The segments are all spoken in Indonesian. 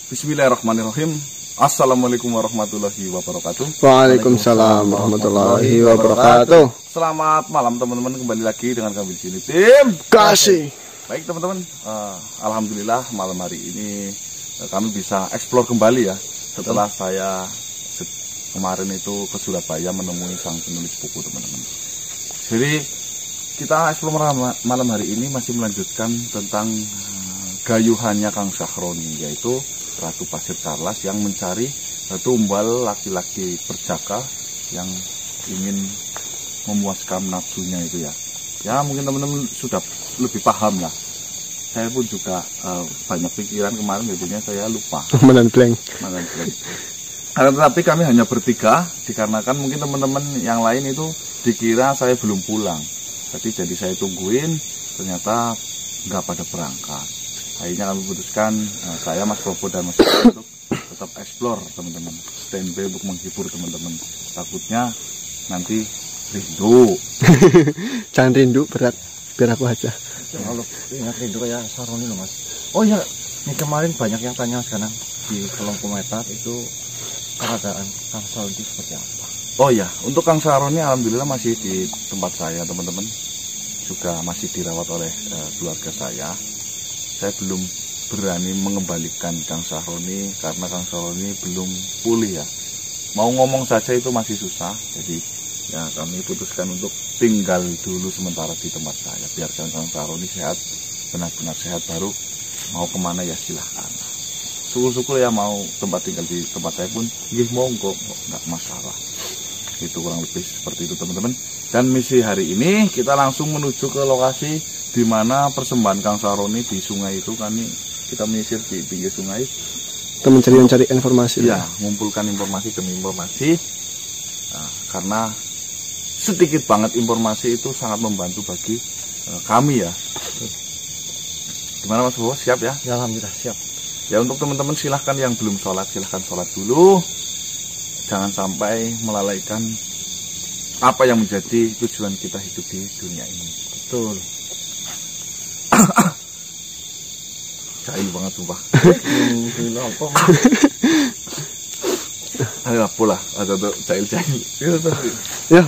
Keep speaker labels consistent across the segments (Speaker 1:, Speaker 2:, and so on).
Speaker 1: Bismillahirrahmanirrahim. Assalamualaikum warahmatullahi wabarakatuh.
Speaker 2: Waalaikumsalam warahmatullahi wabarakatuh.
Speaker 1: Selamat malam teman-teman, kembali lagi dengan kami di sini tim
Speaker 2: Kasih.
Speaker 1: Baik teman-teman, alhamdulillah malam hari ini kami bisa eksplor kembali ya. Setelah saya kemarin itu ke Surabaya menemui sang penulis buku teman-teman. Jadi kita eksplor malam hari ini masih melanjutkan tentang gayuhannya Kang Sahroni, yaitu Ratu Pasir Karlas yang mencari tumbal laki-laki perjaka yang ingin memuaskan nafsunya itu ya. Ya mungkin teman-teman sudah lebih paham lah. Saya pun juga banyak pikiran kemarin, jadinya saya lupa.
Speaker 2: Manan blank.
Speaker 1: Tetapi kami hanya bertiga, dikarenakan mungkin teman-teman yang lain itu dikira saya belum pulang. Jadi saya tungguin, ternyata nggak pada berangkat. Akhirnya kami putuskan, saya, Mas Bobo dan Mas Bobo untuk tetap explore teman-teman, standby untuk menghibur teman-teman. Takutnya nanti rindu.
Speaker 2: Jangan rindu, berat, biar aku aja.
Speaker 3: Kalau ingat rindu kayak Sahroni loh Mas. Oh iya, ini kemarin banyak yang tanya sekarang di kolom komentar itu keadaan Kang Sahroni seperti apa.
Speaker 1: Oh ya, untuk Kang Sahroni alhamdulillah masih di tempat saya teman-teman, juga masih dirawat oleh keluarga saya. Saya belum berani mengembalikan Kang Sahroni karena Kang Sahroni belum pulih ya. Mau ngomong saja itu masih susah. Jadi ya kami putuskan untuk tinggal dulu sementara di tempat saya. Biarkan Kang Sahroni sehat, benar-benar sehat, baru mau kemana ya silahkan. Syukur-syukur ya mau tempat tinggal di tempat saya pun, nggih monggo, nggak masalah. Itu kurang lebih seperti itu teman-teman. Dan misi hari ini kita langsung menuju ke lokasi di mana persembahan Kang Sahroni di sungai itu. Kita menyisir di pinggir sungai.
Speaker 2: Kita mencari informasi.
Speaker 1: Ya, mengumpulkan informasi demi informasi. Nah, karena sedikit banget informasi itu sangat membantu bagi kami ya. Gimana Mas Bowo, siap ya?
Speaker 3: Ya alhamdulillah siap.
Speaker 1: Ya untuk teman-teman silahkan yang belum sholat, silahkan sholat dulu. Jangan sampai melalaikan apa yang menjadi tujuan kita hidup di dunia ini.
Speaker 3: Betul.
Speaker 1: Jahil banget sumpah.
Speaker 3: Gila apa?
Speaker 1: Ayo apalah, ada tuh jahil-jahil.
Speaker 2: Ya,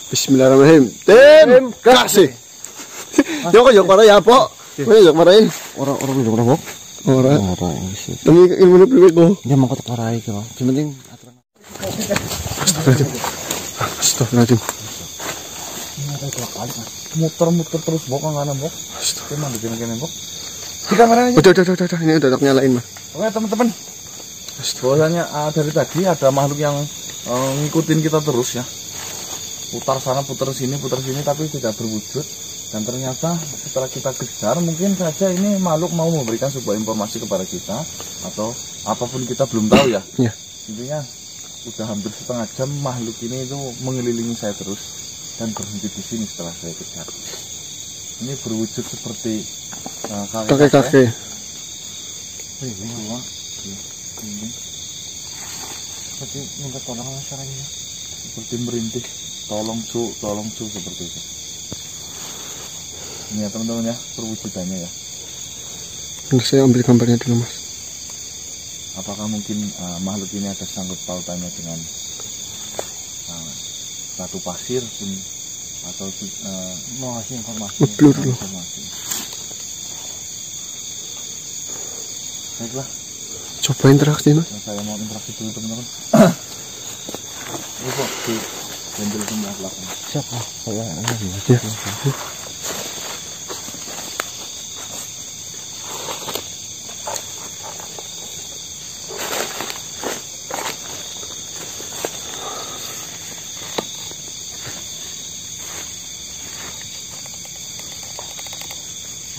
Speaker 2: Bismillahirrahmanirrahim. Tim Kasih. Yuk para ya, Pok. Yuk para.
Speaker 3: Orang udah pernah bok?
Speaker 2: Orang.
Speaker 3: Orang yang sih.
Speaker 2: Tapi ilmu priwe kok.
Speaker 3: Dia mau kotak parai kalau. Yang penting aturan.
Speaker 2: Astagfirullahaladzim.
Speaker 3: Ini ada 2 kali Mas. Muter-muter terus bok nggak ada bok.
Speaker 2: Astagfirullah.
Speaker 3: Gimana gini bok? Di kamera aja.
Speaker 2: Udah. Ini udah nyalain mah.
Speaker 1: Oke teman-teman, bahwasanya dari tadi ada makhluk yang ngikutin kita terus ya, putar sana putar sini tapi tidak berwujud. Dan ternyata setelah kita kejar, mungkin saja ini makhluk mau memberikan sebuah informasi kepada kita atau apapun, kita belum tahu ya.
Speaker 2: Iya.
Speaker 1: Intinya udah hampir setengah jam makhluk ini itu mengelilingi saya terus dan berhenti di sini setelah saya kejar. Ini berwujud seperti
Speaker 2: Kakek-kakek.
Speaker 1: Ini
Speaker 3: Seperti minta tolong masyarakat.
Speaker 1: seperti merintih, tolong cu seperti itu. Ini ya teman-teman ya, perwujudannya ya.
Speaker 2: Bentar, saya ambil gambarnya dulu Mas.
Speaker 1: Apakah mungkin makhluk ini ada sangkut pautannya dengan batu pasir pun, atau
Speaker 3: Mau ngasih informasi.
Speaker 2: Ngeblur dulu.
Speaker 1: Baiklah,
Speaker 2: Coba interaksi Mas.
Speaker 1: saya mau interaksi dulu teman-teman. Ini kok di handle semua belakang.
Speaker 3: Siap lah. Saya
Speaker 2: Ya.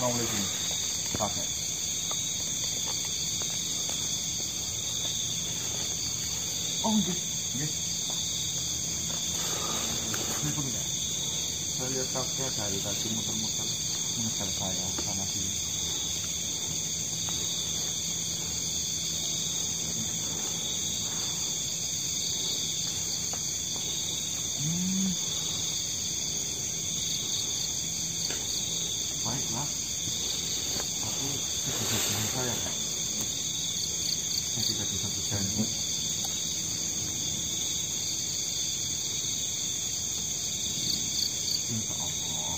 Speaker 1: Mau mulai sini, pakai. Oh, gitu. Saya lihat kakek dari tadi muter-muter mengejar saya sana sini. Baiklah, aku bisa saya.
Speaker 3: Saya tidak bisa berjanji. Insya Allah.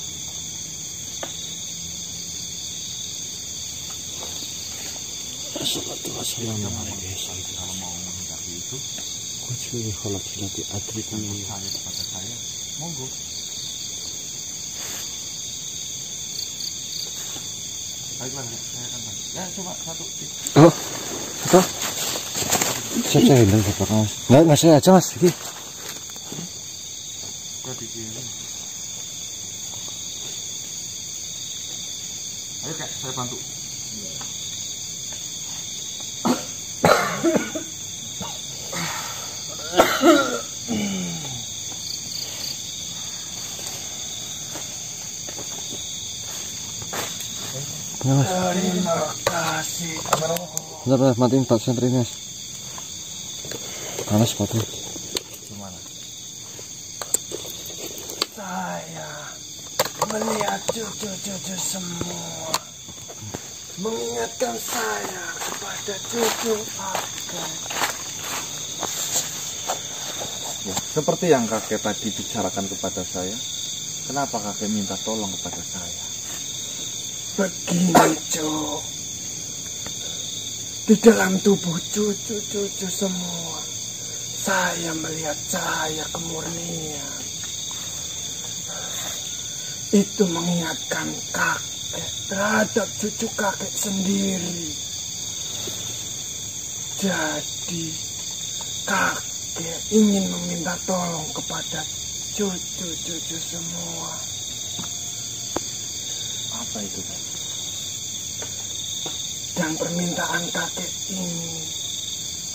Speaker 2: Assalamualaikum warahmatullahi wabarakatuh.
Speaker 3: Kalau mau menghendaki itu,
Speaker 2: Kucing kalau tidak diatrikan
Speaker 3: saya kepada saya, monggo. Baiklah, saya akan bantu. Ya, coba satu.
Speaker 2: Oh, apa? Saya hilang bapak mas. Nggak saya aja mas. Ini.
Speaker 3: Gua dikirim. Ayo kak, saya bantu.
Speaker 2: Ya, mas.
Speaker 1: Terima kasih.
Speaker 2: Bentar, matiin Pak Sentri mas. Panas sepatu.
Speaker 3: Gimana?
Speaker 1: Saya melihat cucu-cucu semua mengingatkan saya kepada cucu kakek. Ya, seperti yang kakek tadi bicarakan kepada saya, kenapa kakek minta tolong kepada saya? Begini, Cuk. Di dalam tubuh cucu-cucu semua, saya melihat cahaya kemurnian. Itu mengingatkan kakek terhadap cucu kakek sendiri. Jadi, kakek ingin meminta tolong kepada cucu-cucu semua. Apa itu, Pak? Dan permintaan kakek ini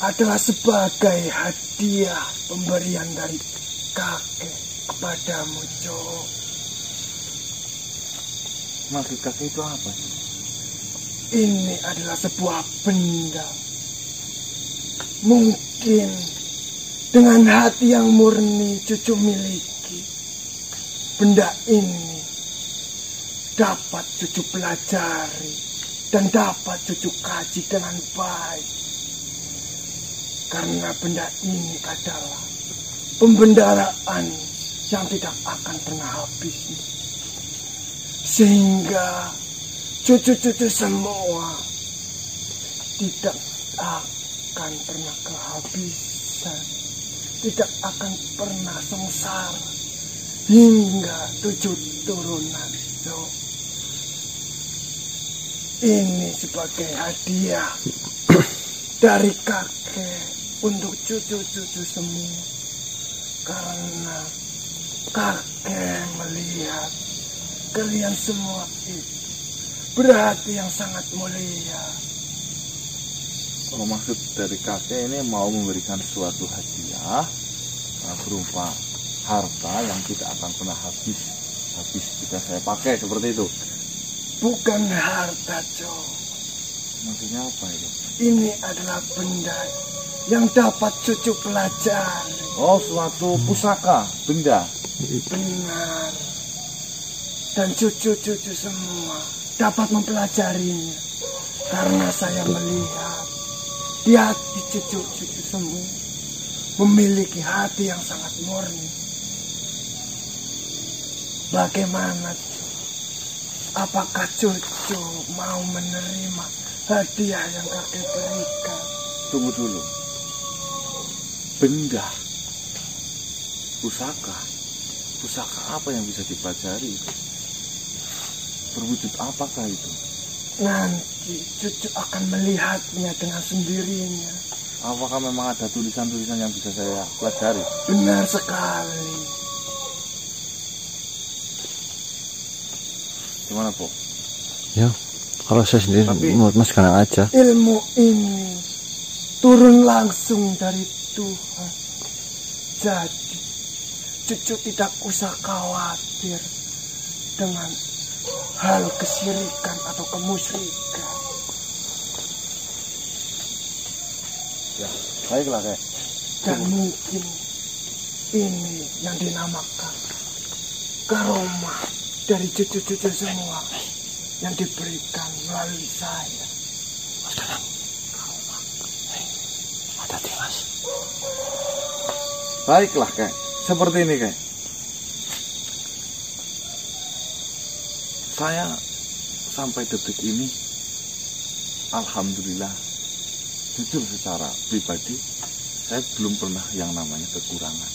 Speaker 1: adalah sebagai hadiah pemberian dari kakek kepadamu, Cok. Maksud kakek itu apa sih? Ini adalah sebuah benda. Mungkin dengan hati yang murni cucu miliki, benda ini dapat cucu pelajari dan dapat cucu kaji dengan baik. Karena benda ini adalah pembendaraan yang tidak akan pernah habis. Sehingga cucu-cucu semua tidak akan pernah kehabisan, tidak akan pernah sengsara hingga 7 turunan. So, ini sebagai hadiah dari kakek untuk cucu-cucu semua. Karena kakek melihat kalian semua itu berarti yang sangat mulia. Oh, maksud dari kakek ini mau memberikan suatu hadiah berupa harta yang tidak akan pernah habis jika saya pakai, seperti itu. Bukan harta, Cok. Maksudnya apa itu? Ini adalah benda yang dapat cucu pelajari. Oh, suatu pusaka, benda. Benar. Dan cucu-cucu semua dapat mempelajarinya. Karena saya melihat di hati cucu-cucu semua memiliki hati yang sangat murni. Bagaimana, apakah cucu mau menerima hadiah yang kakek berikan? Tunggu dulu. Benda, pusaka apa yang bisa dipelajari? Berwujud apakah itu? Nanti cucu akan melihatnya dengan sendirinya. Apakah memang ada tulisan-tulisan yang bisa saya pelajari? Benar sekali. Gimana, Po?
Speaker 2: Ya, kalau saya sendiri menurut mas kadang aja.
Speaker 1: Ilmu ini turun langsung dari Tuhan. Jadi cucu tidak usah khawatir dengan hal kesyirikan atau kemusyrikan. Ya, baiklah, Kek. Dan mungkin ini yang dinamakan karomah dari cucu-cucu semua yang diberikan melalui saya. Sekarang karomah. Baiklah kayak seperti ini kayak. Saya sampai detik ini, alhamdulillah, jujur secara pribadi, saya belum pernah yang namanya kekurangan.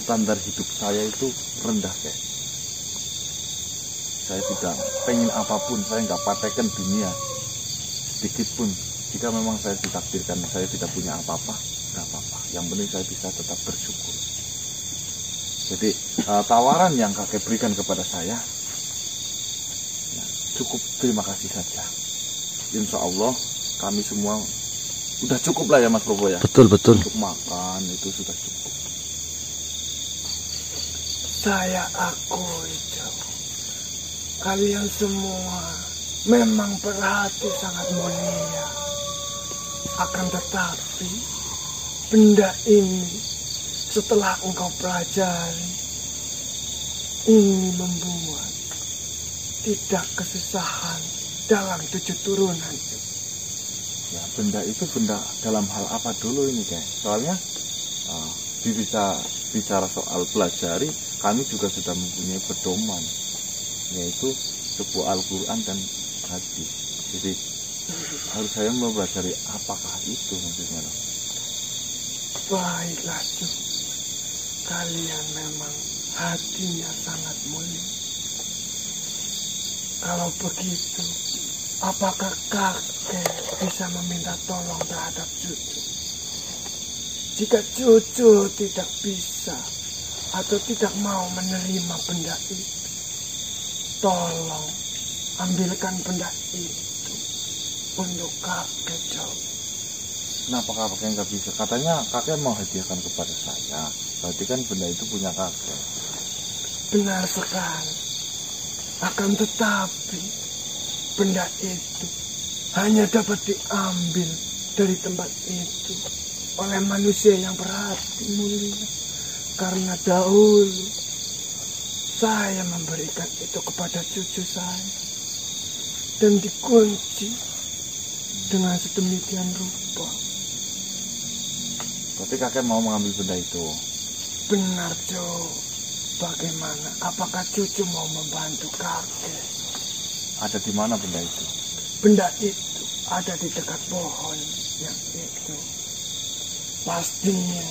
Speaker 1: Standar hidup saya itu rendah kayak. Saya tidak pengen apapun, saya nggak pateken dunia sedikit pun. Jika memang saya ditakdirkan saya tidak punya apa-apa, nggak apa-apa. Yang penting saya bisa tetap bersyukur. Jadi tawaran yang kakek berikan kepada saya, ya, cukup terima kasih saja. Insya Allah kami semua udah cukup lah ya Mas Bobo ya.
Speaker 2: Betul.
Speaker 1: Untuk makan itu sudah cukup.
Speaker 4: Saya akui, kalian semua memang berhati sangat mulia. Akan tetapi benda ini setelah engkau pelajari, ini membuat tidak kesusahan dalam 7 turunan.
Speaker 1: Ya, benda itu benda dalam hal apa dulu ini kayak? Soalnya bisa bicara soal pelajari, kami juga sudah mempunyai pedoman, yaitu sebuah Al-Quran dan hadis. Jadi harus saya mempelajari apakah itu maksudnya.
Speaker 4: Baiklah, kalian memang hatinya sangat mulia. Kalau begitu, apakah kakek bisa meminta tolong terhadap cucu? Jika cucu tidak bisa atau tidak mau menerima benda itu, tolong ambilkan benda itu untuk kakek, Jok.
Speaker 1: Kenapa kakek nggak bisa? Katanya kakek mau hadiahkan kepada saya. Berarti kan benda itu punya kakek.
Speaker 4: Benar sekali. Akan tetapi benda itu hanya dapat diambil dari tempat itu oleh manusia yang berhati mulia. Karena dahulu saya memberikan itu kepada cucu saya dan dikunci dengan sedemikian rupa.
Speaker 1: Berarti kakek mau mengambil benda itu.
Speaker 4: Benar, Jo. Bagaimana? Apakah cucu mau membantu kakek?
Speaker 1: Ada di mana benda itu?
Speaker 4: Benda itu ada di dekat pohon yang itu. Pastinya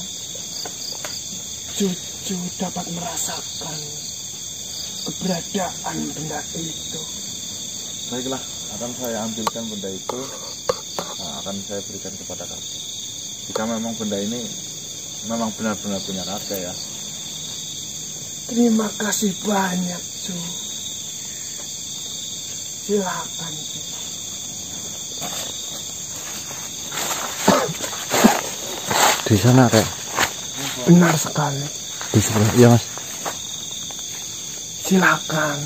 Speaker 4: cucu dapat merasakan keberadaan benda itu.
Speaker 1: Baiklah, akan saya ambilkan benda itu, akan saya berikan kepada kakek. Jika memang benda ini memang benar-benar punya kakek ya.
Speaker 4: Terima kasih banyak, Cu. Silakan, Cu.
Speaker 2: Di sana kayak.
Speaker 4: Benar sekali.
Speaker 2: Di sebelah, iya Mas.
Speaker 4: Silakan.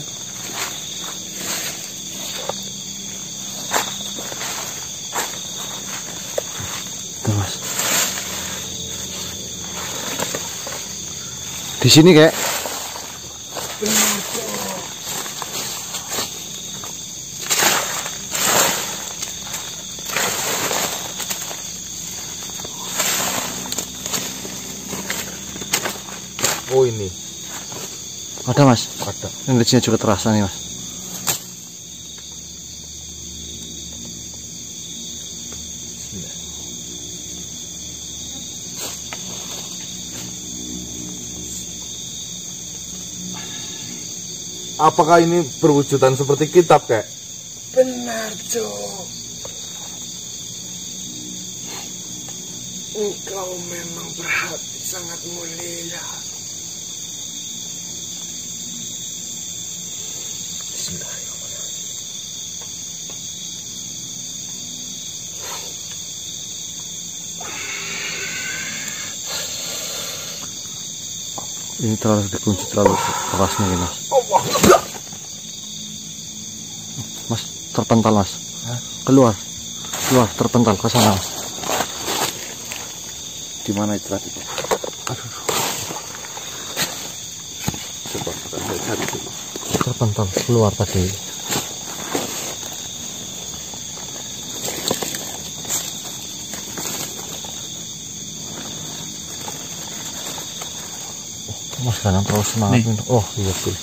Speaker 2: Tuh Mas. Di sini kayak.
Speaker 4: Benar, Cu.
Speaker 1: Oh ini.
Speaker 2: Ada Mas.
Speaker 1: Ada.
Speaker 2: Energinya juga terasa nih Mas.
Speaker 1: Apakah ini berwujudan seperti kitab kayak?
Speaker 4: Benar, Jo. Engkau memang berhati sangat mulia. Bismillahirrahmanirrahim.
Speaker 2: Ini terlalu dikunci terlalu keras nih Mas. Mas terpental Mas. Keluar terpental ke sana Mas.
Speaker 1: Di mana itu tadi? Coba saya cari dulu.
Speaker 2: Terpental keluar tadi.
Speaker 3: Mas sekarang terus semangat. Oh iya betul.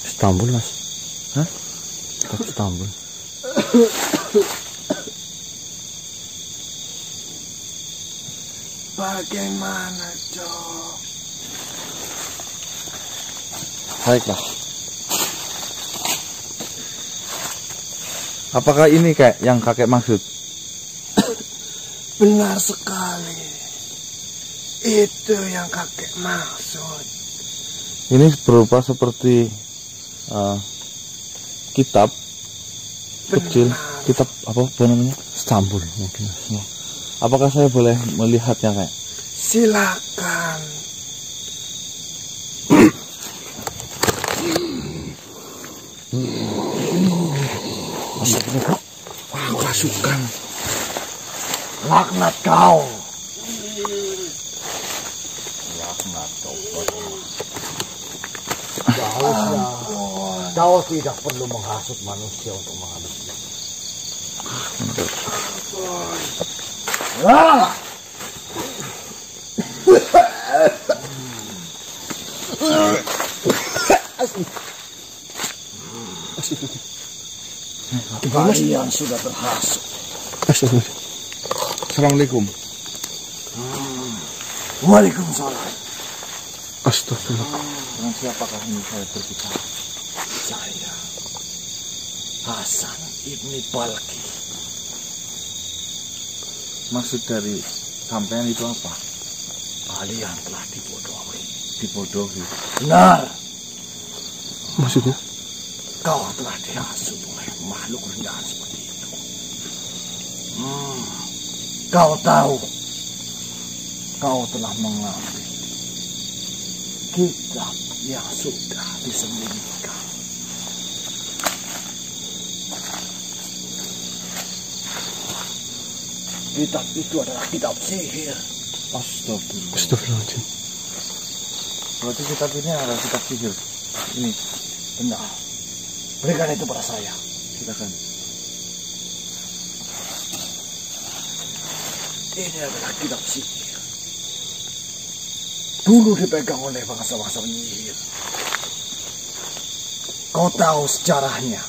Speaker 3: Istanbul mas.
Speaker 2: Hah?
Speaker 3: Istanbul.
Speaker 4: Bagaimana, Cok?
Speaker 1: Baiklah. Apakah ini kayak yang kakek maksud?
Speaker 4: Benar sekali. Itu yang kakek maksud.
Speaker 1: Ini berupa seperti kitab kecil. Kitab apa namanya?
Speaker 3: Istanbul mungkin.
Speaker 1: Apakah saya boleh melihatnya kayak?
Speaker 4: Silakan.
Speaker 1: Wah, rasukan.
Speaker 4: Laknat kau.
Speaker 3: Kau tidak perlu menghasut manusia untuk menghadapi.
Speaker 4: Kalian sudah berhasil.
Speaker 1: Assalamualaikum.
Speaker 4: Waalaikumsalam.
Speaker 2: Astagfirullah.
Speaker 1: Dengan siapakah ini saya berbicara?
Speaker 4: Saya Hasan Ibni Balki.
Speaker 1: Maksud dari sampean itu apa?
Speaker 4: Kalian telah dibodohi.
Speaker 1: Dibodohi.
Speaker 4: Benar.
Speaker 2: Maksudnya?
Speaker 4: Kau telah dihasut oleh makhluk rendahan seperti itu. Kau tahu, kau telah mengambil kitab yang sudah disembunyikan. Kitab itu adalah kitab sihir.
Speaker 2: Astagfirullahaladzim.
Speaker 1: Berarti kitab ini adalah kitab sihir. Ini
Speaker 4: Benar. Berikan itu pada saya.
Speaker 1: silakan.
Speaker 4: Ini adalah kitab sihir. Dulu dipegang oleh bangsa-bangsa penyihir. Kau tahu sejarahnya.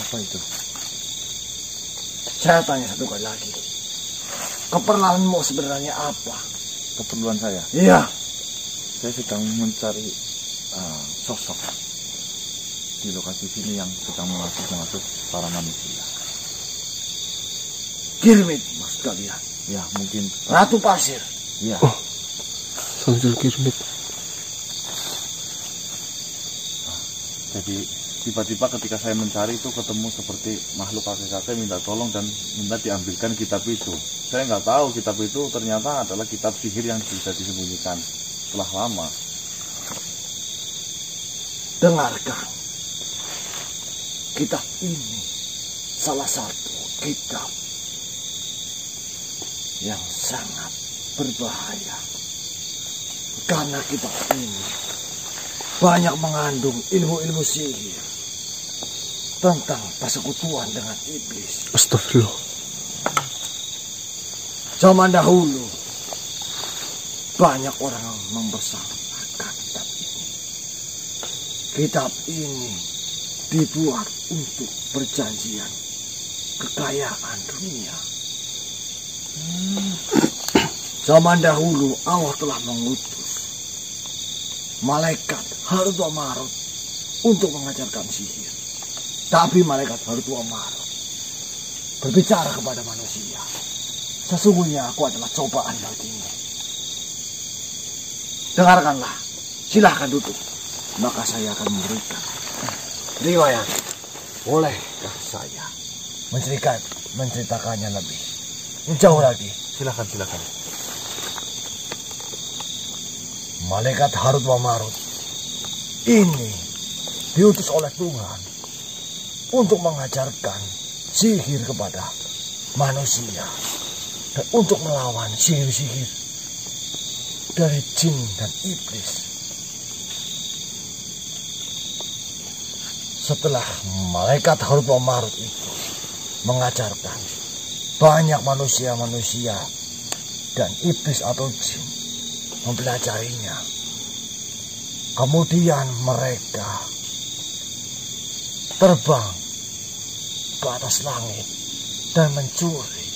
Speaker 1: Apa itu?
Speaker 4: Saya tanya satu kali lagi. Keperluanmu sebenarnya apa?
Speaker 1: Keperluan saya.
Speaker 4: Iya.
Speaker 1: Saya sedang mencari sosok di lokasi sini yang sedang mengasuh para manusia.
Speaker 4: Kirmit maksud kalian.
Speaker 1: Ya mungkin.
Speaker 4: Ratu Pasir.
Speaker 1: Ya.
Speaker 2: Sambil kirmit.
Speaker 1: Jadi tiba-tiba ketika saya mencari itu ketemu seperti makhluk kakek-kakek minta tolong dan minta diambilkan kitab itu. Saya nggak tahu kitab itu ternyata adalah kitab sihir yang bisa disembunyikan setelah lama.
Speaker 4: Dengarkan. Kitab ini salah satu kitab yang sangat berbahaya. Karena kitab ini banyak mengandung ilmu-ilmu sihir tentang persekutuan dengan iblis.
Speaker 2: Astagfirullah.
Speaker 4: Zaman dahulu banyak orang mempersangkakan kitab ini. Kitab ini dibuat untuk perjanjian kekayaan dunia. Zaman dahulu Allah telah mengutus malaikat Harut wa Marut untuk mengajarkan sihir. Tapi malaikat Harut wa Marut berbicara kepada manusia. Sesungguhnya aku adalah cobaan bagimu. Dengarkanlah, silahkan duduk. Maka saya akan memberikan riwayat. Bolehkah saya menceritakannya lebih jauh lagi?
Speaker 1: Silakan.
Speaker 4: Malaikat Harut wa Marut ini diutus oleh Tuhan untuk mengajarkan sihir kepada manusia dan untuk melawan sihir-sihir dari jin dan iblis. Setelah malaikat Harut wa Marut itu mengajarkan banyak manusia-manusia dan iblis atau jin mempelajarinya. Kemudian mereka terbang ke atas langit dan mencuri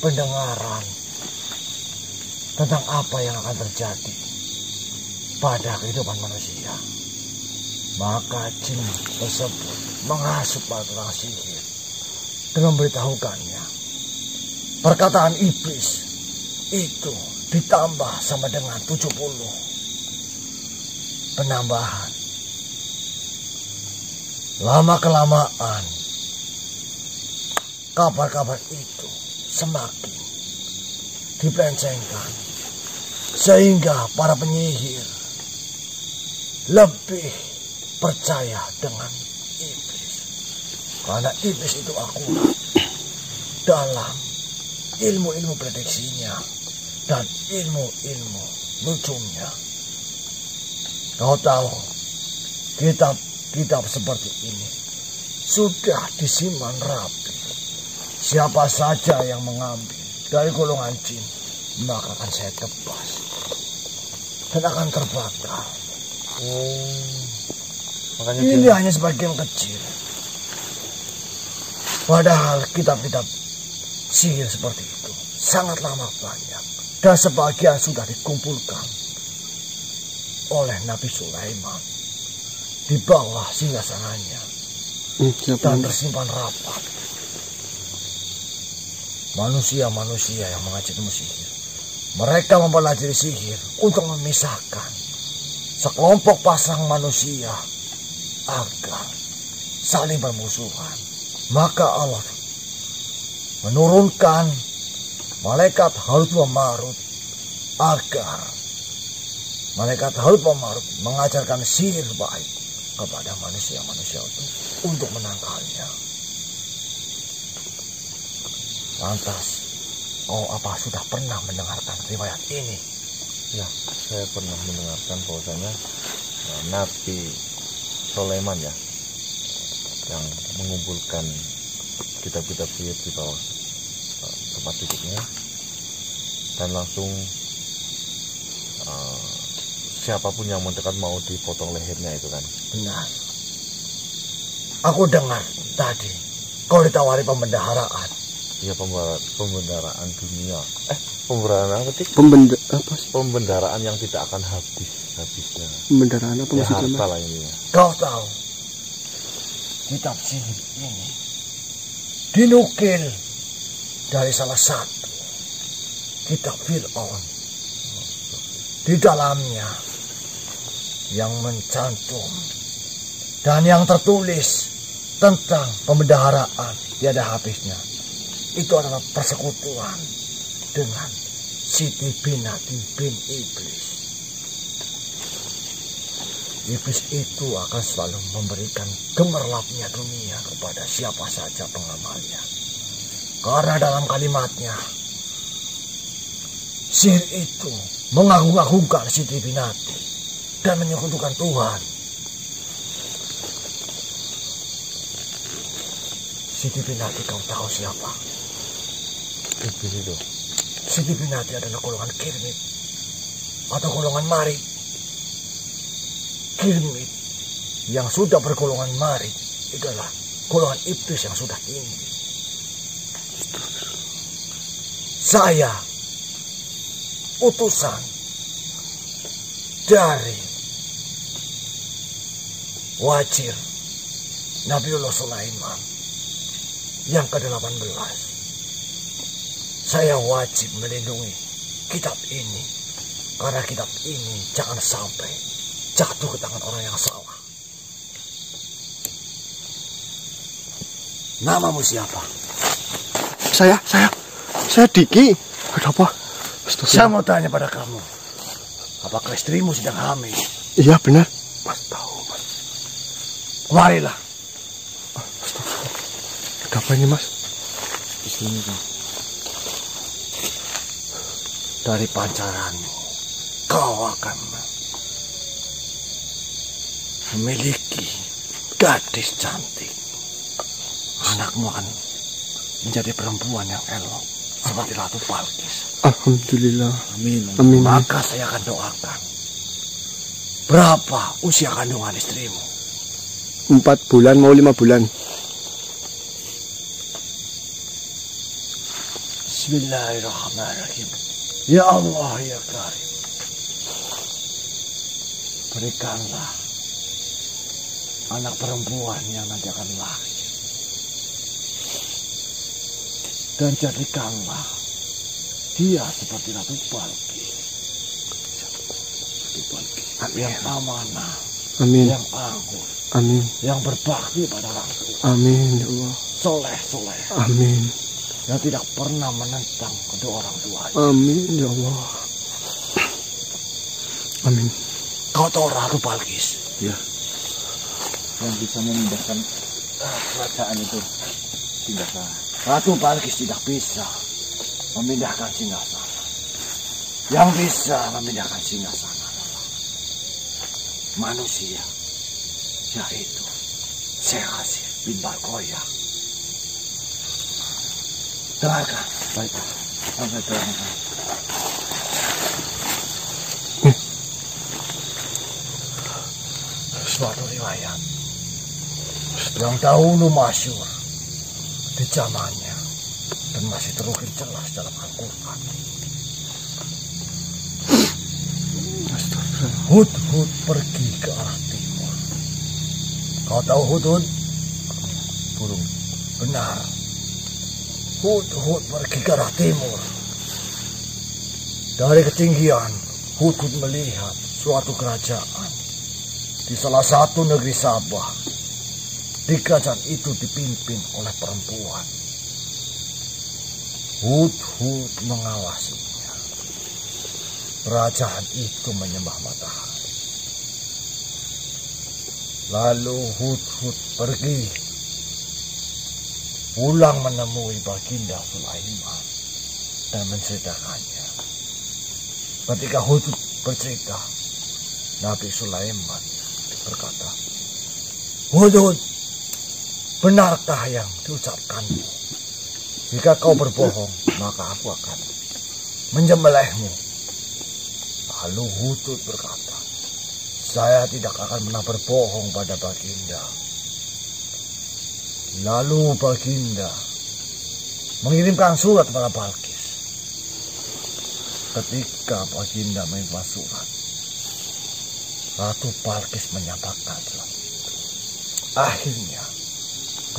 Speaker 4: pendengaran tentang apa yang akan terjadi pada kehidupan manusia. Maka jin tersebut menghasut para tukang sihir dan memberitahukannya. Perkataan iblis itu ditambah sama dengan 70 penambahan. Lama-kelamaan kabar-kabar itu semakin dipelencengkan sehingga para penyihir lebih percaya dengan iblis, karena iblis itu akurat dalam ilmu-ilmu prediksinya dan ilmu-ilmu lucunya. Kau tahu, kitab seperti ini sudah disimpan rapi. Siapa saja yang mengambil dari golongan jin, maka akan saya tebas dan akan terbakar.
Speaker 3: Makanya
Speaker 4: ini hanya sebagian kecil. Padahal kitab-kitab sihir seperti itu sangat lama banyak. Dan sebagian sudah dikumpulkan oleh Nabi Sulaiman di bawah singgasananya dan tersimpan rapat. Manusia-manusia yang mengaji ilmu sihir, mereka mempelajari sihir untuk memisahkan sekelompok pasang manusia agar saling bermusuhan. Maka Allah menurunkan malaikat Harut wa Marut agar malaikat Harut wa Marut mengajarkan sihir baik kepada manusia-manusia itu untuk menangkalnya. Lantas, apa sudah pernah mendengarkan riwayat ini?
Speaker 3: Ya, saya pernah mendengarkan bahwasanya Nabi Sulaiman ya, yang mengumpulkan kitab-kitab sihir di bawah tempat duduknya, dan langsung siapapun yang mendekat mau dipotong lehernya itu kan.
Speaker 4: Benar. Aku dengar tadi kau ditawari pembendaharaan.
Speaker 3: Iya, pembendaharaan dunia. Pembendaharaan apa sih? Pembendaharaan yang tidak akan habisnya.
Speaker 2: Pembendaharaan apa
Speaker 3: ya,
Speaker 2: maksudnya?
Speaker 3: harta lah ini.
Speaker 4: Kau tahu, kitab sihir ini dinukil dari salah satu kitab Fir'aun. Di dalamnya yang mencantum dan yang tertulis tentang pembendaharaan tiada habisnya. Itu adalah persekutuan dengan Siti Binati bin Iblis. Iblis itu akan selalu memberikan gemerlapnya dunia kepada siapa saja pengamalnya. Karena dalam kalimatnya, sihir itu mengagung-agungkan Siti Binati dan menyekutukan Tuhan. Siti Binati, kau tahu siapa?
Speaker 3: Iblis itu.
Speaker 4: Siti Binati adalah golongan Kirmit atau golongan Marit. Kirmit yang sudah bergolongan Marit itu adalah golongan iblis yang sudah tinggi. Saya utusan dari Wajir Nabiullah Sulaiman yang ke-18. Saya wajib melindungi kitab ini, karena kitab ini jangan sampai jatuh ke tangan orang yang salah. Namamu siapa?
Speaker 2: Saya Diki. Ada apa?
Speaker 4: Saya mau tanya pada kamu, apakah istrimu sedang hamil?
Speaker 2: Iya benar. Mas tahu, Mas.
Speaker 4: Marilah.
Speaker 2: Ada apa ini, Mas?
Speaker 3: Istrimu kan.
Speaker 4: Dari pancaranmu kau akan memiliki gadis cantik. Anakmu akan menjadi perempuan yang elok seperti Ratu Balkis.
Speaker 2: Alhamdulillah.
Speaker 1: Amin.
Speaker 2: Amin.
Speaker 4: Maka saya akan doakan. Berapa usia kandungan istrimu?
Speaker 2: 4 bulan mau 5 bulan.
Speaker 4: Bismillahirrahmanirrahim. Ya Allah ya Karim, berikanlah anak perempuan yang nanti akan lahir, dan jadikanlah dia seperti Ratu Balkis. Yang amanah,
Speaker 2: Amin.
Speaker 4: yang anggun,
Speaker 2: Amin.
Speaker 4: yang berbakti pada orang tua,
Speaker 2: Amin ya Allah.
Speaker 4: soleh,
Speaker 2: Amin.
Speaker 4: yang tidak pernah menentang kedua orang tuanya.
Speaker 2: Amin ya Allah. Amin.
Speaker 4: Kau tahu Ratu Balkis?
Speaker 1: Ya. Yang bisa memindahkan kerajaan itu tidak sah.
Speaker 4: Ratu Balkis tidak bisa memindahkan singgasana. Yang bisa memindahkan singgasana adalah manusia, yaitu Selassie bin Barkoya. Dengarkan.
Speaker 1: Baik. Sampai doakan.
Speaker 4: Suatu riwayat yang dahulu masyhur di zamannya dan masih terukir jelas dalam Al-Quran. Hudhud pergi ke arah timur. Kau tahu Hudhud? Burung. Benar. Hudhud pergi ke arah timur. Dari ketinggian, Hudhud melihat suatu kerajaan di salah satu negeri Sabah. Di kerajaan itu dipimpin oleh perempuan. Hudhud mengawasinya. Kerajaan itu menyembah matahari. Lalu Hudhud pergi pulang menemui Baginda Sulaiman dan menceritakannya. Ketika Hudhud bercerita, Nabi Sulaiman berkata, Hudhud, benarkah yang diucapkanmu? Jika kau berbohong, maka aku akan menyembelihmu. Lalu Hudhud berkata, saya tidak akan pernah berbohong pada Baginda. Lalu Baginda mengirimkan surat kepada Balkis. Ketika Baginda menerima surat, Ratu Balkis menyatakan surat. Akhirnya,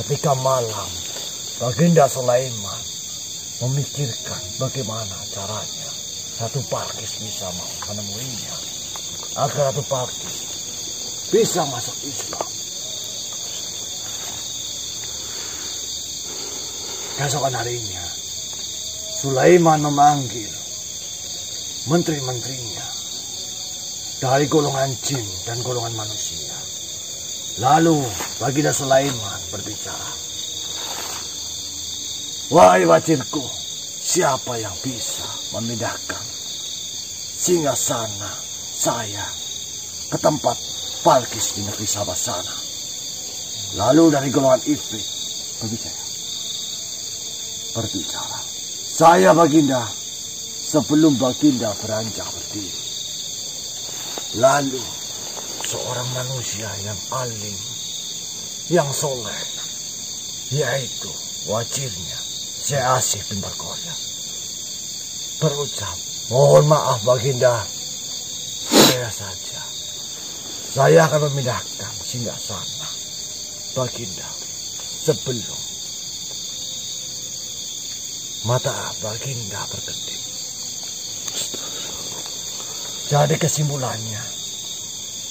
Speaker 4: ketika malam, Baginda Sulaiman memikirkan bagaimana caranya Ratu Balkis bisa menemuinya, agar Ratu Balkis bisa masuk Islam. Keesokan harinya, Sulaiman memanggil menteri-menterinya dari golongan jin dan golongan manusia. Lalu Baginda Sulaiman berbicara, wahai wazirku, siapa yang bisa memindahkan singgasana saya ke tempat Balkis di negeri Sabah sana? Lalu dari golongan Ifrit berbicara, saya Baginda, sebelum Baginda beranjak berdiri. Lalu seorang manusia yang alim, yang soleh, yaitu wazirnya Selassie bin Barkoya, berucap, mohon maaf Baginda, saya saja. Saya akan memindahkan singgasana Baginda sebelum mata Baginda berkedip. Jadi kesimpulannya,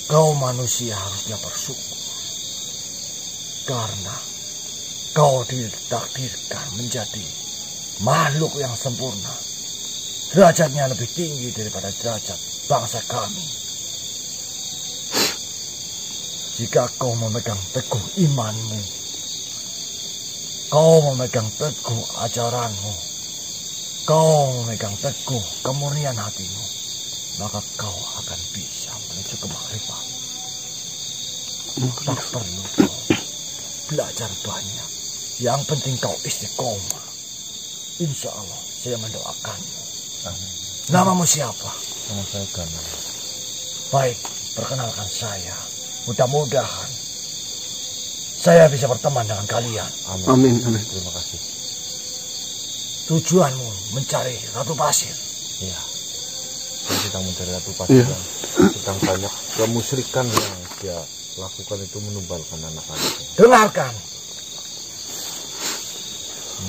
Speaker 4: kau manusia harusnya bersyukur. Karena kau ditakdirkan menjadi makhluk yang sempurna. Derajatnya lebih tinggi daripada derajat bangsa kami. Jika kau memegang teguh imanmu, kau memegang teguh ajaranmu, kau memegang teguh kemurnian hatimu, maka kau akan bisa menuju ke makrifat. Tak perlu kau belajar banyak, Yang penting kau istiqomah. Insya Allah saya mendoakanmu.
Speaker 3: Amin.
Speaker 4: Namamu siapa?
Speaker 3: Nama saya Gana.
Speaker 4: Baik, perkenalkan saya. Mudah-mudahan saya bisa berteman dengan kalian.
Speaker 2: Amin, amin.
Speaker 3: Terima kasih.
Speaker 4: Tujuanmu mencari Ratu Pasir.
Speaker 3: Iya. Saya sedang mencari Ratu Pasir.
Speaker 2: Iya.
Speaker 3: Sedang banyak kemusyrikan yang dia lakukan itu menumbalkan anak-anaknya.
Speaker 4: Dengarkan.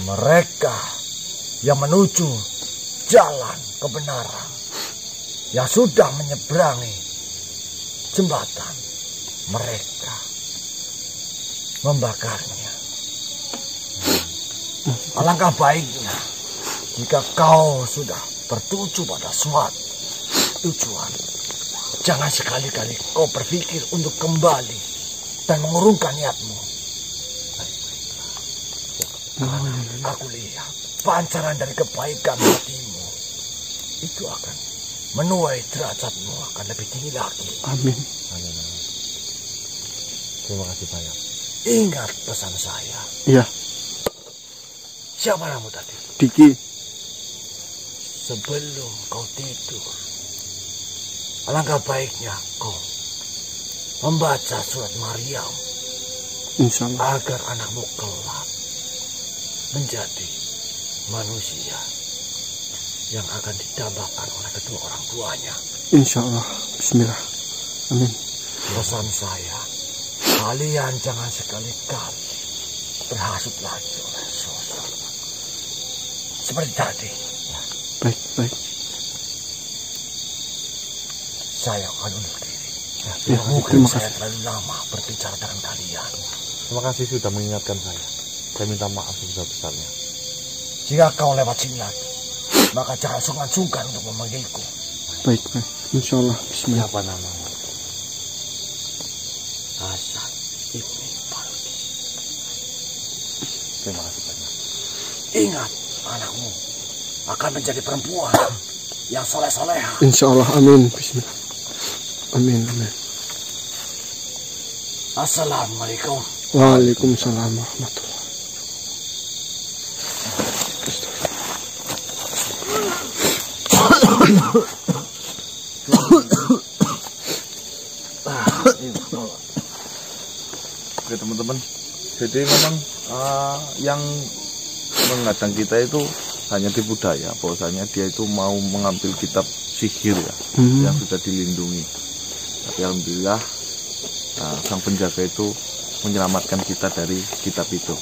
Speaker 4: Mereka yang menuju jalan kebenaran, yang sudah menyeberangi jembatan, mereka membakarnya. Alangkah baiknya jika kau sudah tertuju pada suatu tujuan, jangan sekali-kali kau berpikir untuk kembali dan mengurungkan niatmu. Aku lihat pancaran dari kebaikan hatimu itu akan menuai derajatmu akan lebih tinggi lagi.
Speaker 2: Amin.
Speaker 3: Amin. Terima kasih banyak.
Speaker 4: Ingat pesan saya.
Speaker 2: Iya,
Speaker 4: Siapa namamu tadi?
Speaker 2: Diki.
Speaker 4: Sebelum kau tidur, alangkah baiknya kau membaca surat Maryam
Speaker 2: Insya Allah.
Speaker 4: agar anakmu kelak menjadi manusia yang akan didambakan oleh kedua orang tuanya.
Speaker 2: Insya Allah. Bismillah. Amin.
Speaker 4: Pesan saya, kalian jangan sekali-kali berhasut lagi oleh sosok seperti tadi.
Speaker 2: Baik, baik.
Speaker 4: Saya akan undur diri.
Speaker 2: Ya,
Speaker 4: Mungkin
Speaker 2: terima
Speaker 4: saya
Speaker 2: kasih.
Speaker 4: terlalu lama berbicara dengan kalian.
Speaker 3: Terima kasih sudah mengingatkan saya. Saya minta maaf sebesar-besarnya.
Speaker 4: Jika kau lewat sini lagi, maka jangan sungkan-sungkan untuk memanggilku.
Speaker 2: Baik, baik. Insya Allah. Bismillah.
Speaker 3: Siapa namamu?
Speaker 4: Hasan Ibni Balki.
Speaker 3: Terima kasih banyak.
Speaker 4: Ingat, anakmu akan menjadi perempuan yang soleh-soleha.
Speaker 2: Insya Allah. Amin. Bismillah. Amin, amin.
Speaker 4: Assalamualaikum.
Speaker 2: Waalaikumsalam warahmatullahi.
Speaker 1: Oke teman-teman, jadi memang yang menghadang kita itu hanya tipu daya, bahwasanya dia itu mau mengambil kitab sihir ya, yang sudah dilindungi. Tapi alhamdulillah sang penjaga itu menyelamatkan kita dari kitab itu.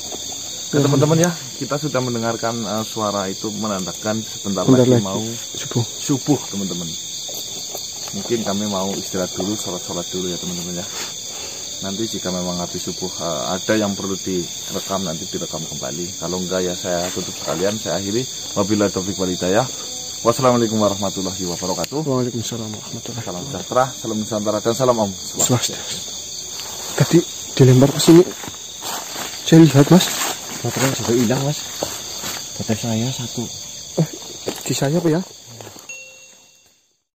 Speaker 1: Oke teman-teman ya, kita sudah mendengarkan suara itu menandakan sebentar lagi mau subuh teman-teman. Mungkin kami mau istirahat dulu, sholat dulu ya teman-teman ya. Nanti jika memang habis subuh ada yang perlu direkam, nanti direkam kembali. Kalau enggak ya saya tutup sekalian, saya akhiri. Wabillahi taufiq wal hidayah. Wassalamualaikum warahmatullahi wabarakatuh.
Speaker 2: Waalaikumsalam warahmatullahi
Speaker 1: Salam sejahtera, salam Nusantara, dan salam Om
Speaker 2: Swastiastu. Tadi dilempar ke sini. Saya lihat, Mas.
Speaker 3: Baterai sudah hilang, Mas. Baterai saya satu.
Speaker 2: Di saya apa ya?